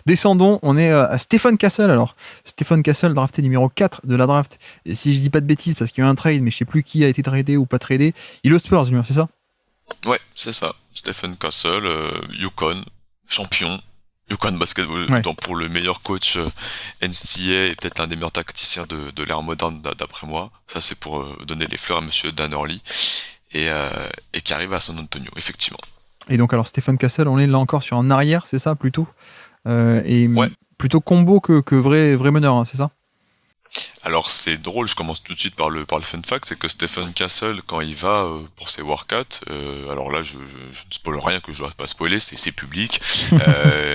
Descendons, on est à Stephen Castle alors. Stephen Castle, drafté numéro 4 de la draft. Et si je dis pas de bêtises, parce qu'il y a eu un trade, mais je sais plus qui a été tradé ou pas tradé. Il est aux Spurs, lui, c'est ça? Ouais, c'est ça. Stephen Castle, UConn, champion. UConn Basketball, Ouais. pour le meilleur coach NCAA et peut-être l'un des meilleurs tacticiens de l'ère moderne d'après moi. Ça, c'est pour donner les fleurs à monsieur Dan Hurley. Et qui arrive à San Antonio, effectivement. Et donc, alors, Stephen Castle, on est là encore sur un arrière, c'est ça, plutôt et Ouais. plutôt combo que vrai meneur, hein, c'est ça? Alors c'est drôle, je commence tout de suite par le fun fact, c'est que Stephen Castle, quand il va pour ses workouts, alors là je ne spoil rien que je dois pas spoiler, c'est public,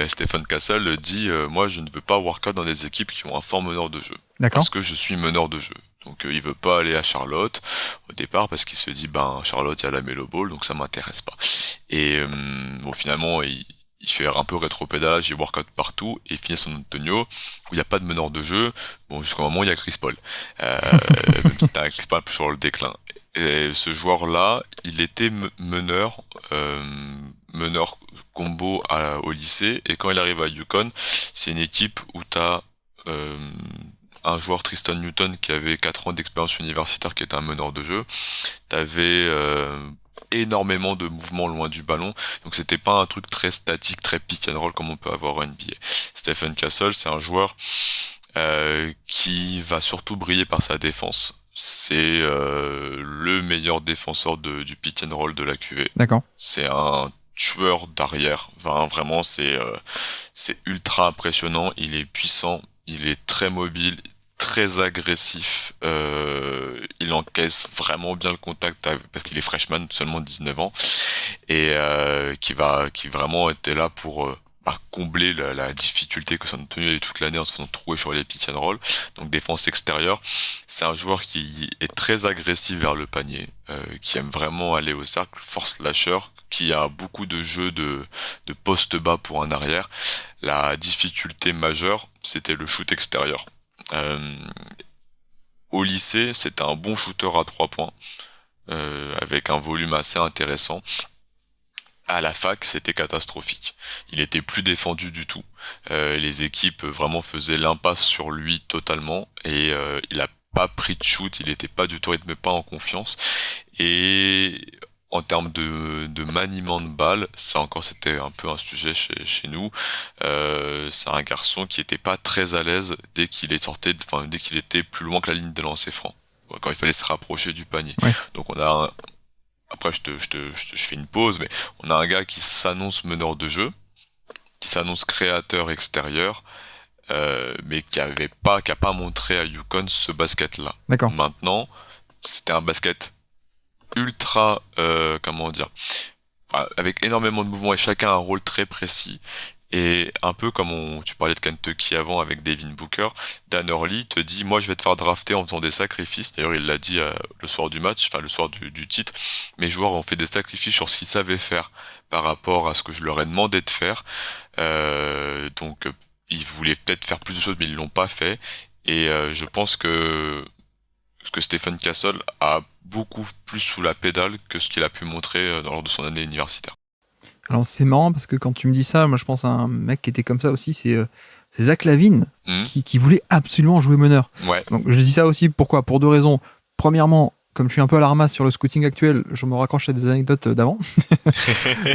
Stephen Castle dit moi je ne veux pas workout dans des équipes qui ont un fort meneur de jeu, D'accord. parce que je suis meneur de jeu. Donc il veut pas aller à Charlotte au départ parce qu'il se dit Charlotte il y a la Melo Ball donc ça m'intéresse pas. Et bon finalement il fait un peu rétropédalage, il workout partout, et il finit à San Antonio, où il n'y a pas de meneur de jeu, bon, jusqu'au moment où il y a Chris Paul. Même si t'as Chris Paul un peu sur le déclin. Et ce joueur-là, il était meneur combo au lycée, et quand il arrive à UConn, c'est une équipe où t'as un joueur Tristan Newton qui avait 4 ans d'expérience universitaire qui était un meneur de jeu. T'avais énormément de mouvements loin du ballon, donc c'était pas un truc très statique, très pick and roll comme on peut avoir en NBA. Stephen Castle, c'est un joueur qui va surtout briller par sa défense. C'est le meilleur défenseur du pick and roll de la QV. D'accord. C'est un tueur d'arrière. Vraiment, c'est ultra impressionnant. Il est puissant, il est très mobile, très agressif. Il encaisse vraiment bien le contact parce qu'il est freshman, seulement 19 ans, et qui vraiment était là pour combler la difficulté que San Antonio a eu toute l'année en se faisant trouer sur les pick and roll. Donc défense extérieure, c'est un joueur qui est très agressif vers le panier, qui aime vraiment aller au cercle, force slasher, qui a beaucoup de jeux de poste bas pour un arrière. La difficulté majeure, c'était le shoot extérieur. Au lycée, c'était un bon shooter à 3 points, avec un volume assez intéressant. À la fac, c'était catastrophique. Il était plus défendu du tout. Les équipes vraiment faisaient l'impasse sur lui totalement, et il a pas pris de shoot, il était pas du tout rythmé, pas en confiance. Et en termes de maniement de balle, c'était un peu un sujet chez nous. C'est un garçon qui était pas très à l'aise dès qu'il était plus loin que la ligne de lancer franc, quand il fallait se rapprocher du panier. Ouais. Donc on a après je fais une pause, mais on a un gars qui s'annonce meneur de jeu, qui s'annonce créateur extérieur, mais qui a pas montré à UConn ce basket-là. D'accord. Maintenant, c'était un basket ultra, avec énormément de mouvements et chacun a un rôle très précis. Et un peu comme tu parlais de Kentucky avant avec Devin Booker, Dan Hurley te dit moi je vais te faire drafter en faisant des sacrifices. D'ailleurs il l'a dit le soir du match, enfin le soir du titre. Mes joueurs ont fait des sacrifices sur ce qu'ils savaient faire par rapport à ce que je leur ai demandé de faire. Donc ils voulaient peut-être faire plus de choses mais ils l'ont pas fait. Et je pense que Stephen Castle a beaucoup plus sous la pédale que ce qu'il a pu montrer lors de son année universitaire. Alors c'est marrant parce que quand tu me dis ça, moi je pense à un mec qui était comme ça aussi, c'est Zach LaVine qui voulait absolument jouer meneur. Ouais. Donc je dis ça aussi pourquoi ? Pour deux raisons. Premièrement, comme je suis un peu à la ramasse sur le scouting actuel, je me raccroche à des anecdotes d'avant.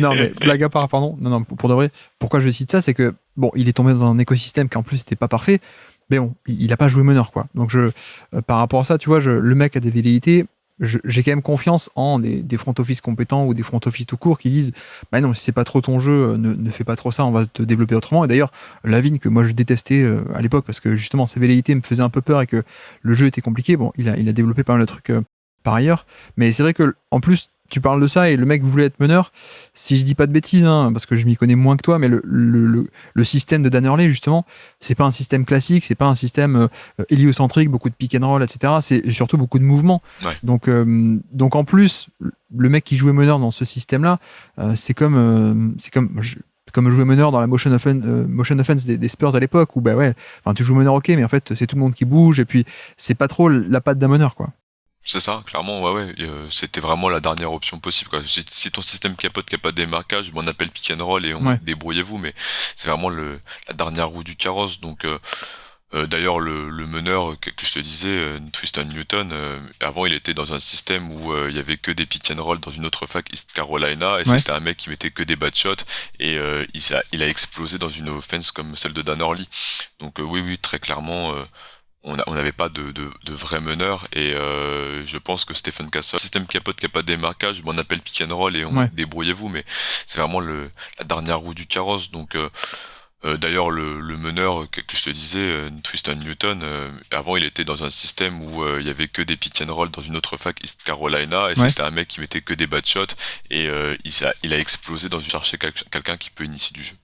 Non mais blague à part, pardon. Non, pour de vrai, pourquoi je cite ça, c'est que bon, il est tombé dans un écosystème qui en plus n'était pas parfait, mais bon, il a pas joué meneur quoi. Donc par rapport à ça, tu vois, le mec a des velléités. J'ai quand même confiance en des front office compétents ou des front office tout court qui disent bah non, si c'est pas trop ton jeu, ne fais pas trop ça, on va te développer autrement. Et d'ailleurs, Lavigne, que moi je détestais à l'époque parce que justement ses velléités me faisaient un peu peur et que le jeu était compliqué, bon, il a développé pas mal de trucs par ailleurs. Mais c'est vrai que en plus, tu parles de ça et le mec voulait être meneur. Si je dis pas de bêtises, hein, parce que je m'y connais moins que toi, mais le système de Dan Hurley, justement, c'est pas un système classique, c'est pas un système héliocentrique, beaucoup de pick and roll, etc. C'est surtout beaucoup de mouvements. Ouais. Donc en plus, le mec qui jouait meneur dans ce système-là, c'est comme jouer meneur dans la motion offense des Spurs à l'époque, où bah ouais, tu joues meneur ok, mais en fait c'est tout le monde qui bouge et puis c'est pas trop la patte d'un meneur quoi. C'est ça, clairement, ouais. C'était vraiment la dernière option possible, quoi. Si ton système capote, qu'il n'y a pas de démarquage, on appelle pick and roll et Ouais. débrouillez-vous, mais c'est vraiment la dernière roue du carrosse. Donc, d'ailleurs, le meneur que je te disais, Tristan Newton, avant, il était dans un système où il y avait que des pick and roll dans une autre fac, East Carolina, et Ouais. c'était un mec qui mettait que des bad shots, et il a explosé dans une offense comme celle de Dan Hurley. Donc, oui, très clairement. On n'avait pas de vrai meneur et je pense que Stephen Castle, système capote qui a pas de démarquage, on appelle pick and roll et Ouais. débrouillez-vous, mais c'est vraiment la dernière roue du carrosse. Donc d'ailleurs le meneur que je te disais, Tristan Newton, avant il était dans un système où il y avait que des pick and roll dans une autre fac, East Carolina, et Ouais. c'était un mec qui mettait que des bad shots et il a explosé dans une chercher quelqu'un qui peut initier du jeu.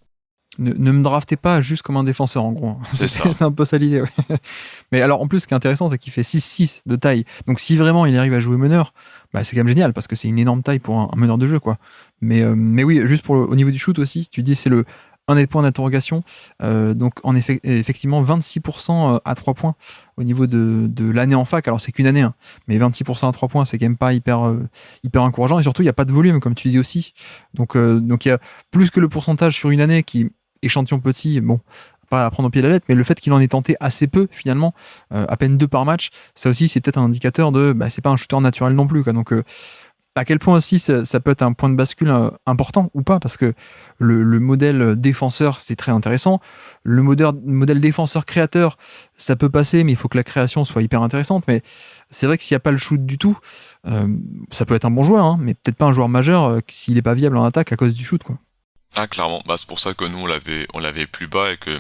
Ne me draftez pas juste comme un défenseur, en gros. C'est ça. C'est un peu ça l'idée, ouais. Mais alors, en plus, ce qui est intéressant, c'est qu'il fait 6'6 de taille. Donc, si vraiment il arrive à jouer meneur, bah, c'est quand même génial, parce que c'est une énorme taille pour un meneur de jeu, quoi. Mais oui, juste au niveau du shoot aussi, tu dis c'est un des points d'interrogation. Donc, en effet, effectivement, 26% à 3 points au niveau de l'année en fac. Alors, c'est qu'une année, hein, mais 26% à 3 points, c'est quand même pas hyper encourageant. Et surtout, il n'y a pas de volume, comme tu dis aussi. Donc, il y a plus que le pourcentage sur une année qui échantillon petit, bon, pas à prendre au pied de la lettre, mais le fait qu'il en ait tenté assez peu finalement, à peine 2 par match, ça aussi c'est peut-être un indicateur de, c'est pas un shooter naturel non plus, quoi. Donc à quel point aussi ça peut être un point de bascule important ou pas, parce que le modèle défenseur c'est très intéressant, le modèle défenseur créateur ça peut passer, mais il faut que la création soit hyper intéressante. Mais c'est vrai que s'il n'y a pas le shoot du tout, ça peut être un bon joueur, hein, mais peut-être pas un joueur majeur s'il n'est pas viable en attaque à cause du shoot, quoi. Ah, clairement, c'est pour ça que nous on l'avait plus bas et que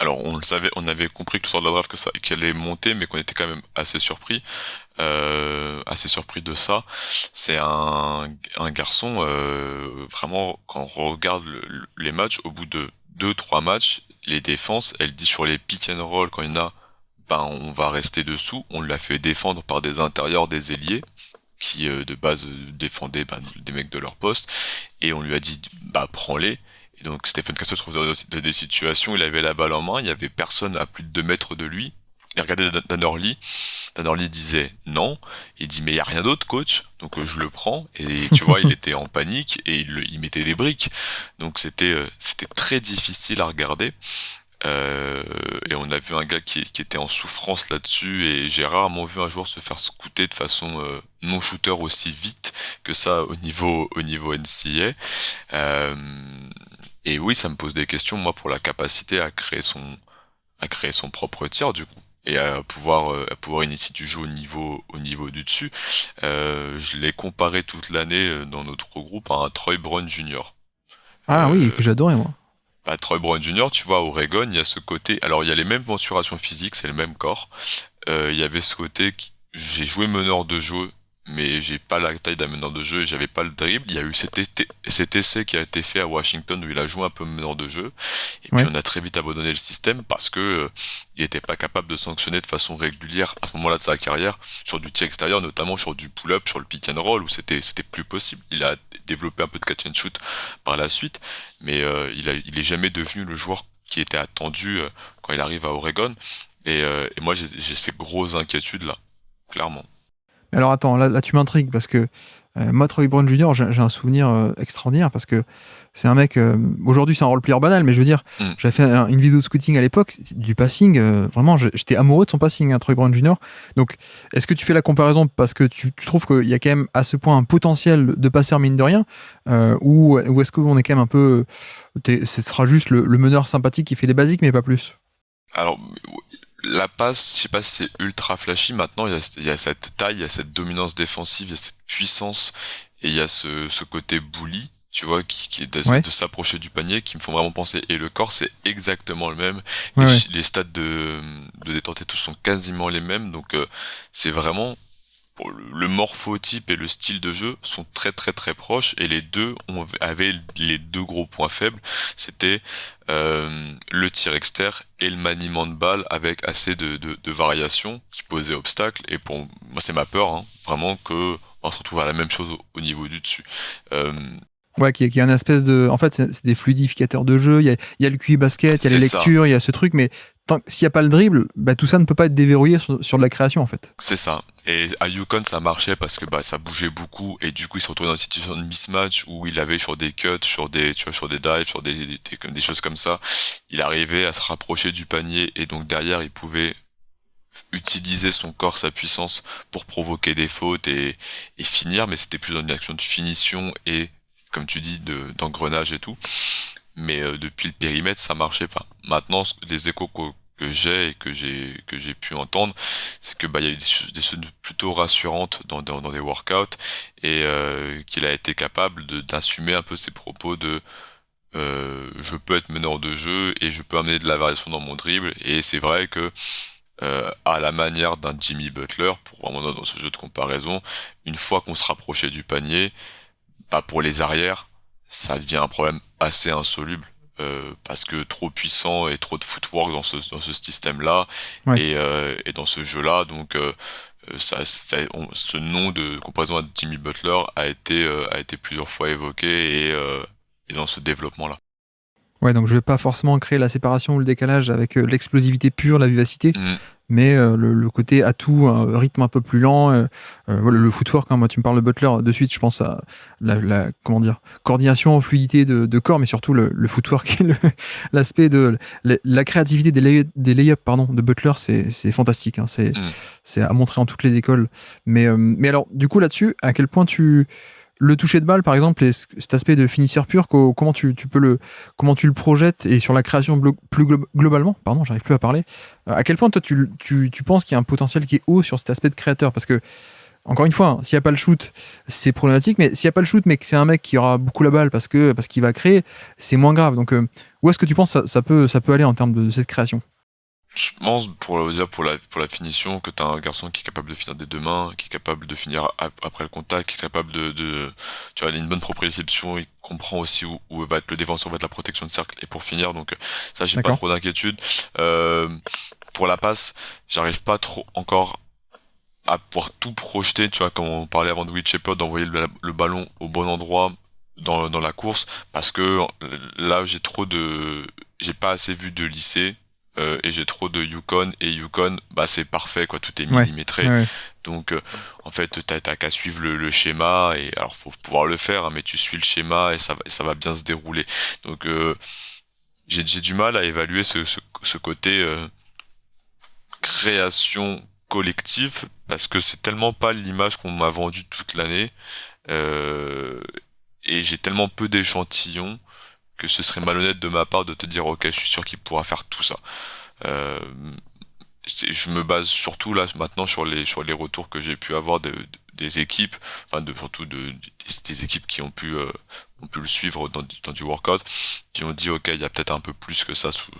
alors on le savait, on avait compris que le soir de la draft qu'elle allait monter, mais qu'on était quand même assez surpris de ça. C'est un garçon vraiment, quand on regarde les matchs, au bout de 2-3 matchs, les défenses, elle dit sur les pick and roll quand il y en a, on va rester dessous. On l'a fait défendre par des intérieurs, des ailiers qui de base défendaient des mecs de leur poste, et on lui a dit prends-les. Et donc Stephen Castle se trouve dans des situations où il avait la balle en main, il y avait personne à plus de 2 mètres de lui. Il regardait Dan Hurley. Dan Hurley disait non. Il dit mais il y a rien d'autre, coach. Donc je le prends. Et tu vois, il était en panique et il mettait des briques. Donc c'était très difficile à regarder. Et on a vu un gars qui était en souffrance là-dessus, et j'ai rarement vu un joueur se faire scouter de façon non shooter aussi vite que ça au niveau NCAA. Et oui, ça me pose des questions, moi, pour la capacité à créer son propre tir, du coup, et à pouvoir initier du jeu au niveau du dessus. Je l'ai comparé toute l'année dans notre groupe à un Troy Brown Jr. Ah oui, que j'adorais moi. Troy Brown Jr., tu vois, à Oregon, il y a ce côté, alors il y a les mêmes mensurations physiques, c'est le même corps. Il y avait ce côté j'ai joué meneur de jeu, mais j'ai pas la taille d'un meneur de jeu et j'avais pas le dribble. Il y a eu cet essai qui a été fait à Washington où il a joué un peu meneur de jeu. Et puis Ouais. on a très vite abandonné le système parce que il était pas capable de sanctionner de façon régulière à ce moment-là de sa carrière sur du tir extérieur, notamment sur du pull-up, sur le pick and roll où c'était plus possible. Il a développé un peu de catch and shoot par la suite, mais il est jamais devenu le joueur qui était attendu quand il arrive à Oregon. Et moi j'ai ces grosses inquiétudes là, clairement. Mais alors attends, là tu m'intrigues parce que moi, Troy Brown Jr., j'ai un souvenir extraordinaire parce que c'est un mec. Aujourd'hui, c'est un role-player banal, mais je veux dire, Mm. j'avais fait une vidéo de scouting à l'époque, du passing. Vraiment, j'étais amoureux de son passing, hein, Troy Brown Jr. Donc, est-ce que tu fais la comparaison parce que tu trouves qu'il y a quand même à ce point un potentiel de passeur, mine de rien, ou est-ce qu'on est quand même un peu. Ce sera juste le meneur sympathique qui fait les basiques, mais pas plus? Alors, la passe, je sais pas si c'est ultra flashy. Maintenant, il y a cette taille, il y a cette dominance défensive, il y a cette puissance, et il y a ce côté bully, tu vois, qui est Ouais. de s'approcher du panier, qui me font vraiment penser. Et le corps, c'est exactement le même. Ouais, ouais. Les stats de détente et tout sont quasiment les mêmes. Donc, c'est vraiment, pour le morphotype et le style de jeu sont très très très proches, et les deux avaient les deux gros points faibles, c'était le tir externe et le maniement de balle avec assez de variations qui posaient obstacle. Et pour moi c'est ma peur, hein, vraiment que on se retrouve à la même chose au niveau du dessus. Ouais, qui a un espèce de. En fait, c'est des fluidificateurs de jeu. Il y a le QI basket, il y a les C'est ça. lectures, il y a ce truc, mais s'il n'y a pas le dribble, tout ça ne peut pas être déverrouillé sur de la création en fait. C'est ça. Et à UConn, ça marchait parce que ça bougeait beaucoup et du coup, il se retrouvait dans une situation de mismatch où il avait sur des cuts, sur des dives, sur des choses comme ça, il arrivait à se rapprocher du panier et donc derrière, il pouvait utiliser son corps, sa puissance pour provoquer des fautes et finir, mais c'était plus dans une action de finition et, comme tu dis, d'engrenage et tout. Mais depuis le périmètre, ça marchait pas. Maintenant, les échos que j'ai et que j'ai pu entendre, c'est que il y a eu des choses plutôt rassurantes dans des workouts et qu'il a été capable d'assumer un peu ses propos de je peux être meneur de jeu et je peux amener de la variation dans mon dribble. Et c'est vrai que à la manière d'un Jimmy Butler, pour vraiment dans ce jeu de comparaison, une fois qu'on se rapprochait du panier, pour les arrières, ça devient un problème assez insoluble. Parce que trop puissant et trop de footwork dans ce système-là Ouais. et dans ce jeu-là, donc ce nom de comparaison à Jimmy Butler a été plusieurs fois évoqué et dans ce développement-là. Ouais, donc je vais pas forcément créer la séparation ou le décalage avec l'explosivité pure, la vivacité, Mm. mais le côté atout, un rythme un peu plus lent, voilà, le footwork, hein, moi tu me parles de Butler, de suite je pense à la comment dire, coordination, fluidité de corps, mais surtout le footwork, l'aspect de la créativité des lay-ups pardon, de Butler, c'est fantastique, hein, c'est à montrer en toutes les écoles. Mais alors, du coup là-dessus, à quel point le toucher de balle, par exemple, et cet aspect de finisseur pur, comment tu le projettes et sur la création plus globalement, pardon, j'arrive plus à parler. À quel point toi tu penses qu'il y a un potentiel qui est haut sur cet aspect de créateur, parce que encore une fois, hein, s'il n'y a pas le shoot, c'est problématique, mais s'il n'y a pas le shoot, mais que c'est un mec qui aura beaucoup la balle parce qu'il va créer, c'est moins grave. Donc où est-ce que tu penses ça peut aller en termes de cette création? Je pense pour la finition que t'as un garçon qui est capable de finir des deux mains, qui est capable de finir après le contact, qui est capable tu vois, il a une bonne proprioception, il comprend aussi où va être le défenseur, où va être la protection de cercle et pour finir, donc ça j'ai pas trop d'inquiétude. Pour la passe, j'arrive pas trop encore à pouvoir tout projeter, tu vois, comme on parlait avant de Will Shepherd, d'envoyer le ballon au bon endroit dans la course, parce que là j'ai pas assez vu de lycée. Et j'ai trop de Yukon et Yukon c'est parfait quoi, tout est millimétré. Ouais. Donc en fait t'as qu'à suivre le schéma et alors faut pouvoir le faire hein, mais tu suis le schéma et ça va bien se dérouler. Donc j'ai du mal à évaluer ce côté création collective parce que c'est tellement pas l'image qu'on m'a vendue toute l'année et j'ai tellement peu d'échantillons que ce serait malhonnête de ma part de te dire ok je suis sûr qu'il pourra faire tout ça. Je me base surtout là maintenant sur les retours que j'ai pu avoir des équipes, enfin surtout des équipes qui ont pu le suivre dans du workout, qui ont dit ok il y a peut-être un peu plus que ça sous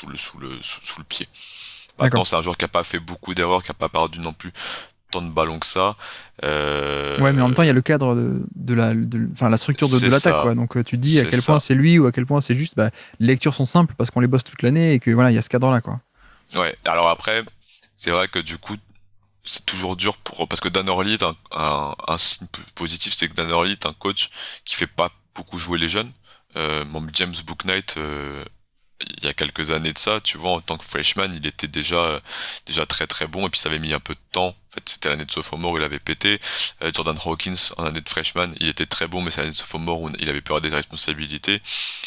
le pied. Maintenant c'est un joueur qui a pas fait beaucoup d'erreurs, qui a pas perdu non plus tant de ballons que ça. Ouais, mais en même temps, il y a le cadre de la structure de l'attaque, quoi. Donc, tu te dis à quel point c'est lui ou à quel point c'est juste. Les lectures sont simples parce qu'on les bosse toute l'année et que voilà, il y a ce cadre-là, quoi. Ouais. Alors après, c'est vrai que du coup, c'est toujours dur parce que Dan Hurley est un signe positif, c'est que Dan Hurley est un coach qui fait pas beaucoup jouer les jeunes. James Bouknight, il y a quelques années de ça, tu vois, en tant que freshman, il était déjà très très bon et puis ça avait mis un peu de temps. En fait, c'était l'année de sophomore où il avait pété. Jordan Hawkins, en année de freshman, il était très bon, mais c'est l'année de sophomore où il avait peur des responsabilités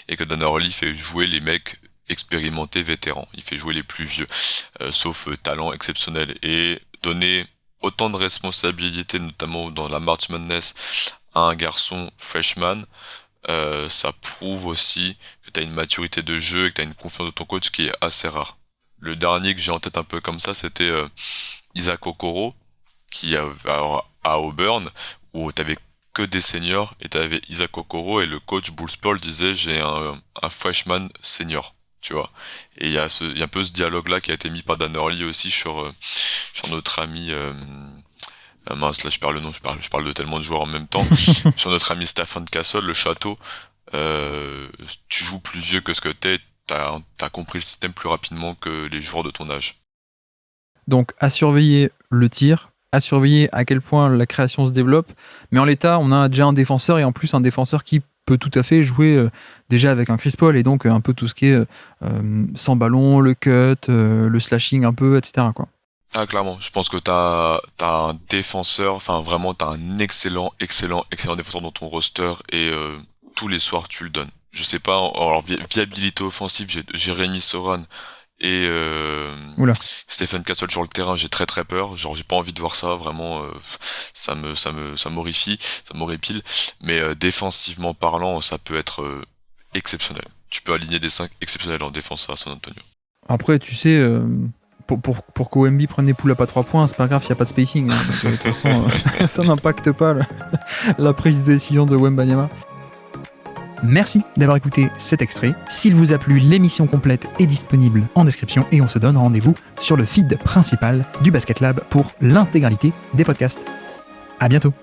et que Dan Hurley fait jouer les mecs expérimentés, vétérans. Il fait jouer les plus vieux, sauf talent exceptionnel et donner autant de responsabilités, notamment dans la March Madness, à un garçon freshman. Ça prouve aussi que tu as une maturité de jeu et que tu as une confiance de ton coach qui est assez rare. Le dernier que j'ai en tête un peu comme ça, c'était Isaac Okoro, qui à Auburn, où t'avais que des seniors, et t'avais Isaac Okoro, et le coach Bruce Pearl disait j'ai un freshman senior, tu vois. Et il y a un peu ce dialogue-là qui a été mis par Dan Hurley aussi sur notre ami... mince, là je perds le nom, je parle de tellement de joueurs en même temps. Sur notre ami Stephen Castle, le château, tu joues plus vieux que ce que t'as compris le système plus rapidement que les joueurs de ton âge. Donc à surveiller le tir, à surveiller à quel point la création se développe, mais en l'état on a déjà un défenseur et en plus un défenseur qui peut tout à fait jouer déjà avec un Chris Paul et donc un peu tout ce qui est sans ballon, le cut, le slashing un peu, etc. quoi. Ah, clairement, je pense que t'as un défenseur, enfin vraiment t'as un excellent défenseur dans ton roster et tous les soirs tu le donnes. Je sais pas, alors viabilité offensive, j'ai Jérémy Soran et Stephen Castle sur le terrain, j'ai très peur, genre j'ai pas envie de voir ça, vraiment ça m'horrifie, ça m'horripile, mais défensivement parlant, ça peut être exceptionnel. Tu peux aligner des 5 exceptionnels en défense à San Antonio. Après, tu sais, pour qu'OMB prenne des pull-ups à 3 points, c'est pas grave, il n'y a pas de spacing. Hein, donc, de toute façon, ça n'impacte pas la prise de décision de Wembanyama. Merci d'avoir écouté cet extrait. S'il vous a plu, l'émission complète est disponible en description et on se donne rendez-vous sur le feed principal du Basket Lab pour l'intégralité des podcasts. À bientôt.